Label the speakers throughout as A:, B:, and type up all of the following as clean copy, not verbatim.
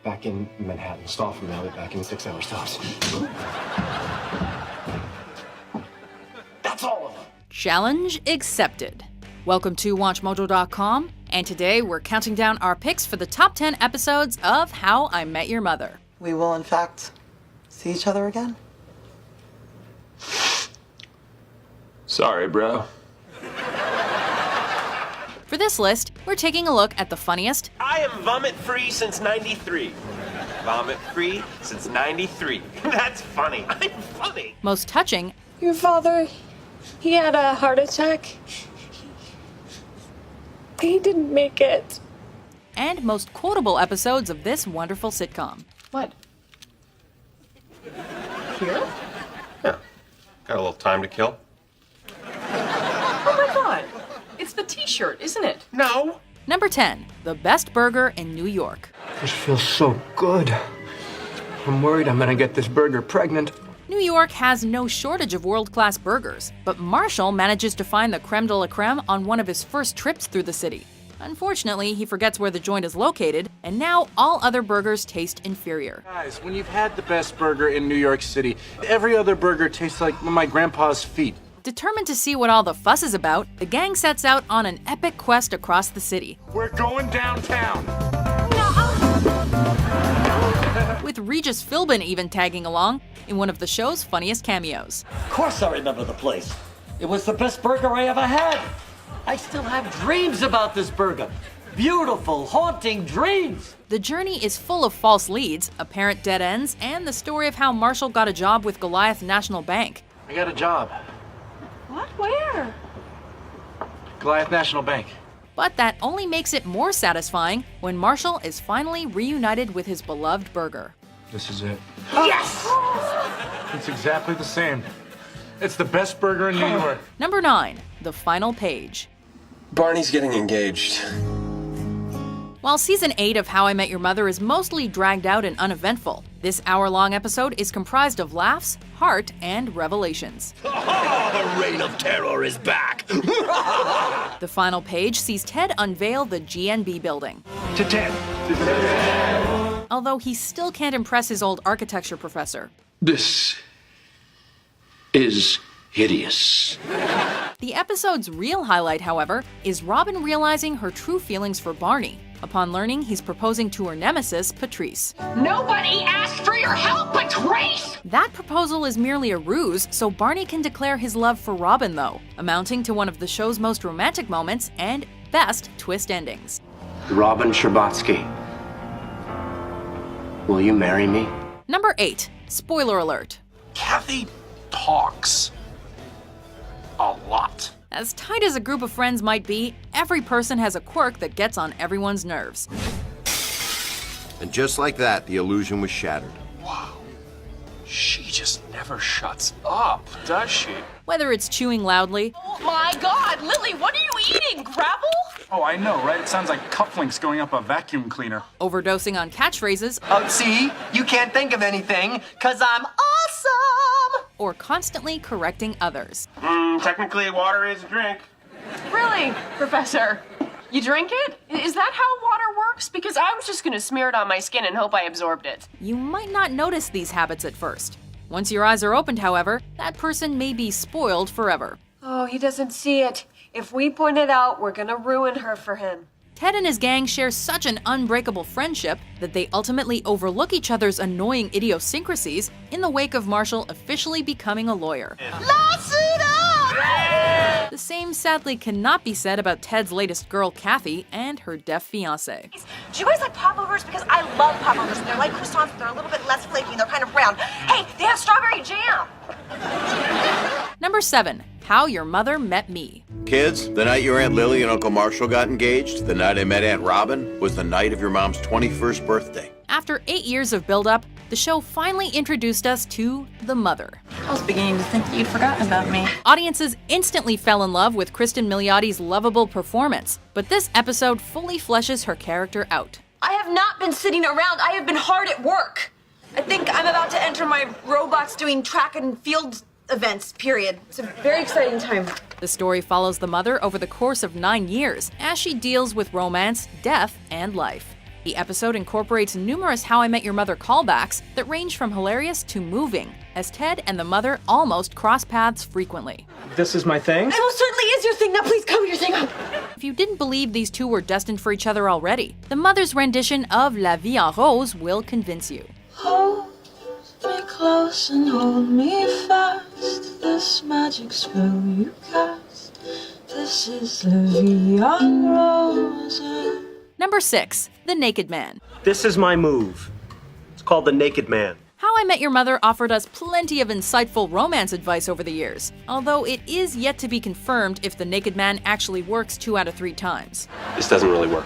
A: Back in Manhattan, stall from now, back in 6 hours tops. That's all of them.
B: Challenge accepted. Welcome to WatchMojo.com, and today we're counting down our picks for the top 10 episodes of How I Met Your Mother.
C: We will, in fact, see each other again.
A: Sorry, bro.
B: For this list, we're taking a look at the funniest,
D: I am vomit-free since 93. Vomit-free since 93. That's funny. I'm funny.
B: most touching,
E: Your father, he had a heart attack. He didn't make it.
B: and most quotable episodes of this wonderful sitcom.
E: What?
D: Here? Yeah. Got a little time to kill.
F: Oh my god! It's the t-shirt, isn't it?
D: No.
B: Number 10, the best burger in New York.
A: This feels so good. I'm worried I'm gonna get this burger pregnant.
B: New York has no shortage of world-class burgers, but Marshall manages to find the creme de la creme on one of his first trips through the city. Unfortunately, he forgets where the joint is located, and now all other burgers taste inferior.
G: Guys, when you've had the best burger in New York City, every other burger tastes like my grandpa's feet.
B: Determined to see what all the fuss is about, the gang sets out on an epic quest across the city,
G: We're going downtown.
B: with Regis Philbin even tagging along in one of the show's funniest cameos.
H: Of course I remember the place. It was the best burger I ever had. I still have dreams about this burger. Beautiful, haunting dreams.
B: The journey is full of false leads, apparent dead ends, and the story of how Marshall got a job with Goliath National Bank.
G: I got a job.
F: What? Where?
G: Goliath National Bank.
B: But that only makes it more satisfying when Marshall is finally reunited with his beloved burger.
G: This is it.
F: Yes!
G: It's exactly the same. It's the best burger in New York.
B: Number 9, the final page.
A: Barney's getting engaged.
B: While season 8 of How I Met Your Mother is mostly dragged out and uneventful, this hour-long episode is comprised of laughs, heart, and revelations.
D: The reign of terror is back.
B: The final page sees Ted unveil the GNB building.
G: To 10.
B: Although he still can't impress his old architecture professor.
I: This is hideous.
B: The episode's real highlight, however, is Robin realizing her true feelings for Barney upon learning he's proposing to her nemesis, Patrice.
F: Nobody asked for your help, Patrice!
B: That proposal is merely a ruse so Barney can declare his love for Robin, though, amounting to one of the show's most romantic moments and best twist endings.
A: Robin Scherbatsky. Will you marry me?
B: Number 8, spoiler alert.
D: Kathy talks a lot.
B: As tight as a group of friends might be, every person has a quirk that gets on everyone's nerves.
J: And just like that, the illusion was shattered.
D: Wow. She just never shuts up, does she?
B: Whether it's chewing loudly,
F: Oh my god, Lily, what are you eating? Gravel?
G: Oh, I know, right? It sounds like cufflinks going up a vacuum cleaner.
B: overdosing on catchphrases,
C: Oh, see? You can't think of anything, 'cause I'm awesome!
B: or constantly correcting others.
D: Technically, water is a drink.
F: Really, Professor? You drink it? Is that how water works? Because I was just gonna smear it on my skin and hope I absorbed it.
B: You might not notice these habits at first. Once your eyes are opened, however, that person may be spoiled forever.
E: Oh, he doesn't see it. If we point it out, we're gonna ruin her for him.
B: Ted and his gang share such an unbreakable friendship that they ultimately overlook each other's annoying idiosyncrasies in the wake of Marshall officially becoming a lawyer.
C: Lawsuit up!
B: The same sadly cannot be said about Ted's latest girl, Kathy, and her deaf fiancé.
K: Do you guys like popovers? Because I love popovers. They're like croissants, but they're a little bit less flaky and they're kind of round. Hey, they have strawberry jam.
B: Number 7, How Your Mother Met Me.
J: Kids, the night your Aunt Lily and Uncle Marshall got engaged, the night I met Aunt Robin, was the night of your mom's 21st birthday.
B: After 8 years of build-up, the show finally introduced us to the mother.
C: I was beginning to think that you'd forgotten about me.
B: Audiences instantly fell in love with Kristen Miliotti's lovable performance, but this episode fully fleshes her character out.
K: I have not been sitting around. I have been hard at work. I think I'm about to enter my robots doing track and field events, period. It's a very exciting time.
B: The story follows the mother over the course of 9 years as she deals with romance, death, and life. The episode incorporates numerous How I Met Your Mother callbacks that range from hilarious to moving, as Ted and the mother almost cross paths frequently.
A: This is my thing?
K: It most certainly is your thing. Now please cover your thing up.
B: If you didn't believe these two were destined for each other already, the mother's rendition of La Vie en Rose will convince you.
L: Hold me close and hold me fast. This magic spell you cast. This is La Vie en Rose.
B: Number 6. The Naked Man.
M: This is my move. It's called The Naked Man.
B: How I Met Your Mother offered us plenty of insightful romance advice over the years, although it is yet to be confirmed if the Naked Man actually works 2 out of 3 times.
D: This doesn't really work.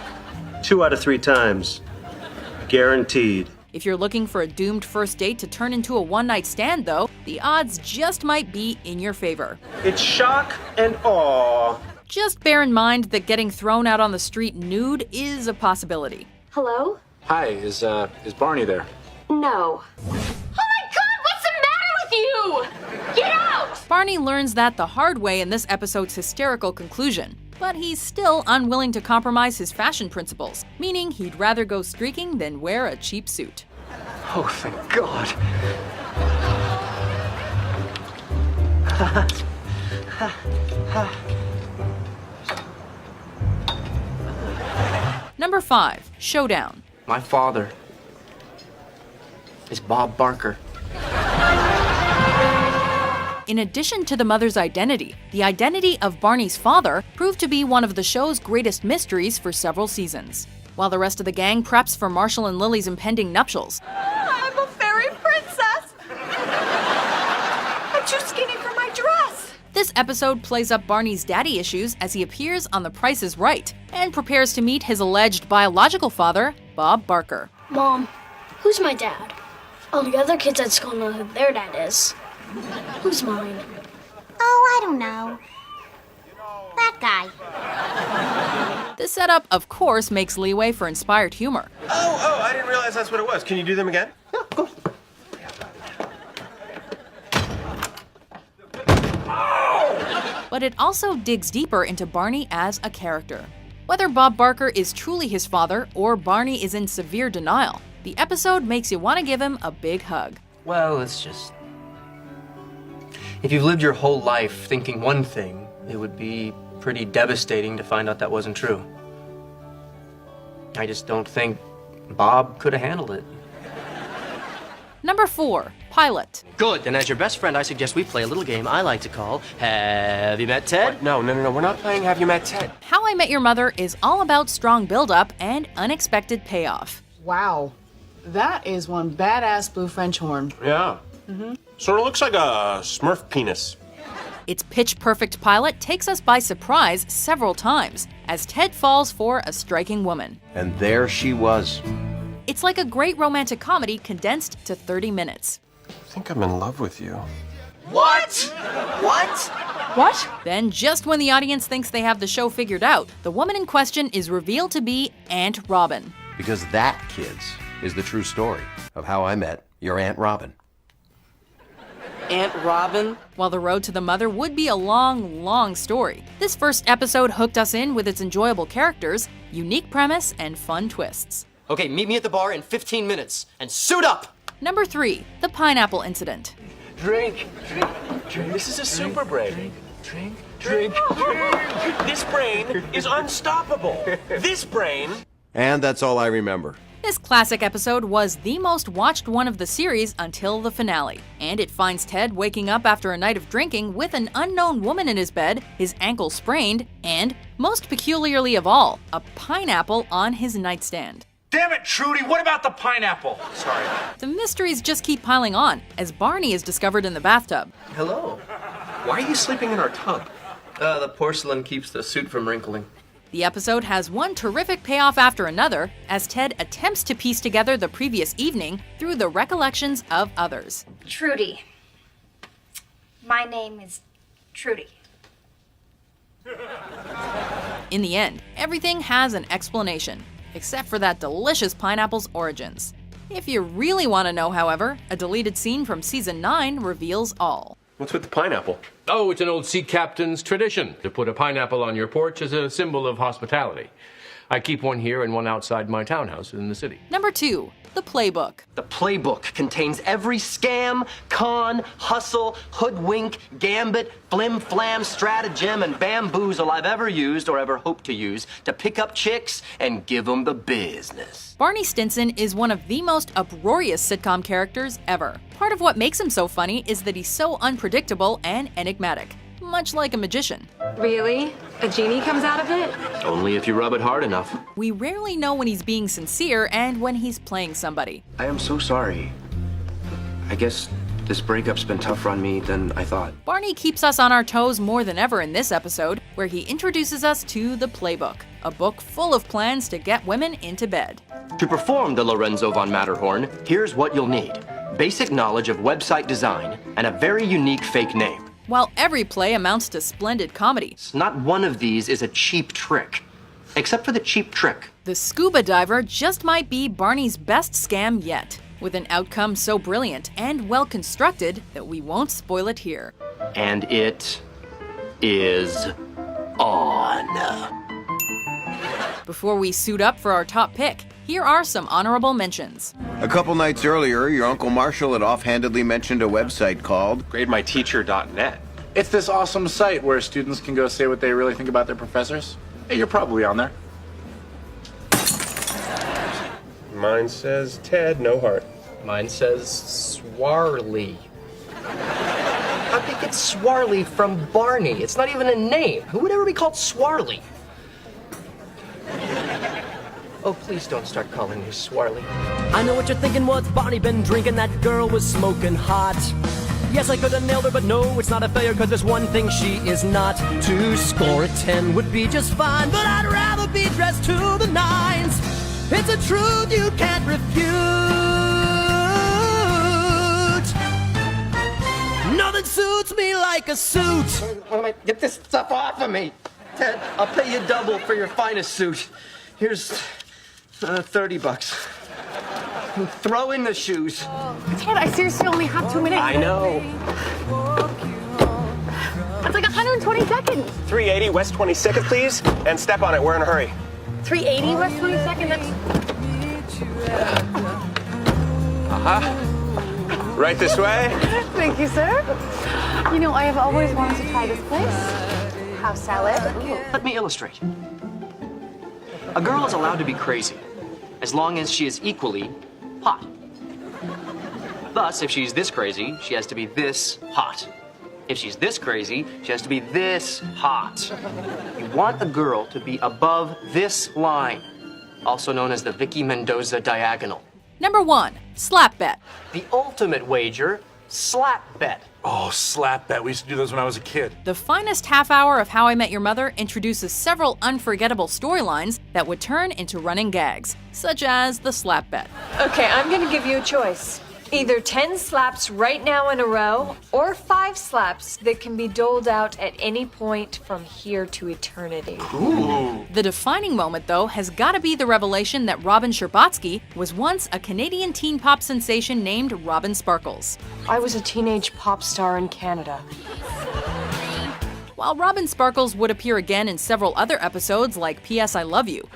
M: 2 out of 3 times. Guaranteed.
B: If you're looking for a doomed first date to turn into a one-night stand, though, the odds just might be in your favor.
M: It's shock and awe.
B: Just bear in mind that getting thrown out on the street nude is a possibility.
E: Hello?
G: Hi, is Barney there?
E: No.
F: Oh my god, what's the matter with you? Get out!
B: Barney learns that the hard way in this episode's hysterical conclusion, but he's still unwilling to compromise his fashion principles, meaning he'd rather go streaking than wear a cheap suit.
A: Oh, thank God.
B: Number 5. Showdown.
A: My father is Bob Barker.
B: In addition to the mother's identity, the identity of Barney's father proved to be one of the show's greatest mysteries for several seasons. While the rest of the gang preps for Marshall and Lily's impending nuptials,
K: I'm a fairy princess. I'm too skinny for my dress.
B: this episode plays up Barney's daddy issues as he appears on The Price is Right and prepares to meet his alleged biological father, Bob Barker.
N: Mom, who's my dad? All the other kids at school know who their dad is. Who's mine?
O: Oh, I don't know. That guy.
B: This setup, of course, makes leeway for inspired humor.
D: Oh, I didn't realize that's what it was. Can you do them again?
C: Yeah, go.
B: But it also digs deeper into Barney as a character. Whether Bob Barker is truly his father or Barney is in severe denial, the episode makes you want to give him a big hug.
A: Well, it's just... if you've lived your whole life thinking one thing, it would be pretty devastating to find out that wasn't true. I just don't think Bob could have handled it.
B: Number 4. Pilot.
P: Good, and as your best friend, I suggest we play a little game I like to call Have You Met Ted?
D: What? No, we're not playing Have You Met Ted.
B: How I Met Your Mother is all about strong build-up and unexpected payoff.
Q: Wow, that is one badass blue French horn.
D: Yeah. Sort of looks like a Smurf penis.
B: Its pitch-perfect pilot takes us by surprise several times as Ted falls for a striking woman.
J: And there she was.
B: It's like a great romantic comedy condensed to 30 minutes.
D: I think I'm in love with you.
C: What? What?
B: What? Then, just when the audience thinks they have the show figured out, the woman in question is revealed to be Aunt Robin.
J: Because that, kids, is the true story of how I met your Aunt Robin.
Q: Aunt Robin?
B: While the road to the mother would be a long, long story, this first episode hooked us in with its enjoyable characters, unique premise, and fun twists.
P: Okay, meet me at the bar in 15 minutes and suit up!
B: Number 3. The Pineapple Incident.
D: Drink. This is a super brain. Drink. This brain is unstoppable. This brain.
J: And that's all I remember.
B: This classic episode was the most watched one of the series until the finale, and it finds Ted waking up after a night of drinking with an unknown woman in his bed, his ankle sprained, and, most peculiarly of all, a pineapple on his nightstand.
G: Damn it, Trudy, what about the pineapple? Sorry.
B: The mysteries just keep piling on, as Barney is discovered in the bathtub.
A: Hello.
D: Why are you sleeping in our tub?
A: The porcelain keeps the suit from wrinkling.
B: The episode has one terrific payoff after another, as Ted attempts to piece together the previous evening through the recollections of others.
O: Trudy. My name is Trudy.
B: In the end, everything has an explanation, except for that delicious pineapple's origins. If you really want to know, however, a deleted scene from Season 9 reveals all.
M: What's with the pineapple?
I: Oh, it's an old sea captain's tradition to put a pineapple on your porch as a symbol of hospitality. I keep one here and one outside my townhouse in the city.
B: Number 2, the playbook.
C: The playbook contains every scam, con, hustle, hoodwink, gambit, flim-flam, stratagem, and bamboozle I've ever used or ever hope to use to pick up chicks and give them the business.
B: Barney Stinson is one of the most uproarious sitcom characters ever. Part of what makes him so funny is that he's so unpredictable and enigmatic, much like a magician.
E: Really? A genie comes out of it?
A: Only if you rub it hard enough.
B: We rarely know when he's being sincere and when he's playing somebody.
A: I am so sorry. I guess this breakup's been tougher on me than I thought.
B: Barney keeps us on our toes more than ever in this episode, where he introduces us to the playbook, a book full of plans to get women into bed.
A: To perform the Lorenzo von Matterhorn, here's what you'll need. Basic knowledge of website design and a very unique fake name.
B: While every play amounts to splendid comedy,
A: Not one of these is a cheap trick. Except for the cheap trick.
B: the scuba diver just might be Barney's best scam yet, with an outcome so brilliant and well constructed that we won't spoil it here.
A: And it is on.
B: Before we suit up for our top pick, here are some honorable mentions.
J: A couple nights earlier, your Uncle Marshall had offhandedly mentioned a website called
G: GradeMyTeacher.net. It's this awesome site where students can go say what they really think about their professors. Hey, you're probably on there.
M: Mine says Ted, no heart.
C: Mine says Swarly. How'd they get Swarly from Barney? It's not even a name. Who would ever be called Swarly? Oh, please don't start calling me Swarly.
H: I know what you're thinking, what's Barney been drinking? That girl was smoking hot. Yes, I could have nailed her, but no, it's not a failure, cause there's one thing she is not. To score a 10 would be just fine, but I'd rather be dressed to the nines. It's a truth you can't refute. Nothing suits me like a suit.
C: Get this stuff off of me. Ted, I'll pay you double for your finest suit. Here's $30. Throw in the shoes.
F: Ted, I seriously only have 2 minutes.
C: I know.
F: That's like 120 seconds.
M: 380 West 22nd, please. And step on it. We're in a hurry.
F: 380 West 22nd. That's...
M: Right this way.
F: Thank you, sir. You know, I have always wanted to try this place. House salad.
A: Let me illustrate. A girl is allowed to be crazy, as long as she is equally hot. Thus, if she's this crazy, she has to be this hot. If she's this crazy, she has to be this hot. You want a girl to be above this line, also known as the Vicky Mendoza diagonal.
B: Number 1, slap bet.
A: The ultimate wager, slap bet.
G: Oh, slap bet. We used to do those when I was a kid.
B: The finest half hour of How I Met Your Mother introduces several unforgettable storylines that would turn into running gags, such as the slap bet.
E: Okay, I'm gonna give you a choice. Either 10 slaps right now in a row, or 5 slaps that can be doled out at any point from here to eternity.
A: Ooh.
B: The defining moment, though, has got to be the revelation that Robin Scherbatsky was once a Canadian teen pop sensation named Robin Sparkles.
E: I was a teenage pop star in Canada.
B: While Robin Sparkles would appear again in several other episodes like P.S. I Love You.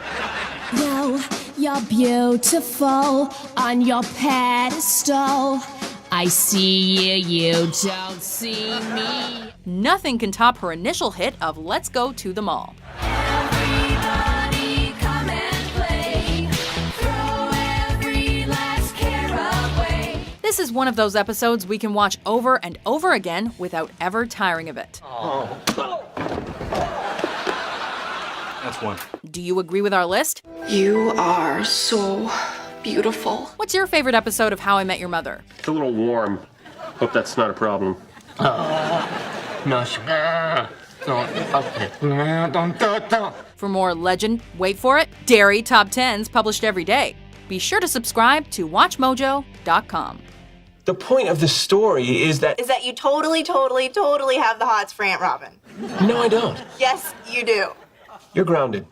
R: Well, you're beautiful on your pedestal. I see you, you don't see me.
B: Nothing can top her initial hit of Let's Go to the Mall.
R: Everybody come and play. Throw every last care away.
B: This is one of those episodes we can watch over and over again without ever tiring of it.
A: Oh.
G: That's one.
B: Do you agree with our list?
L: You are so beautiful.
B: What's your favorite episode of How I Met Your Mother?
M: It's a little warm. Hope that's not a problem.
B: For more legend, wait for it, dairy top 10s published every day. Be sure to subscribe to WatchMojo.com.
D: The point of the story is that...
K: Is that you totally have the hots for Aunt Robin.
D: No, I don't.
K: Yes, you do.
D: You're grounded.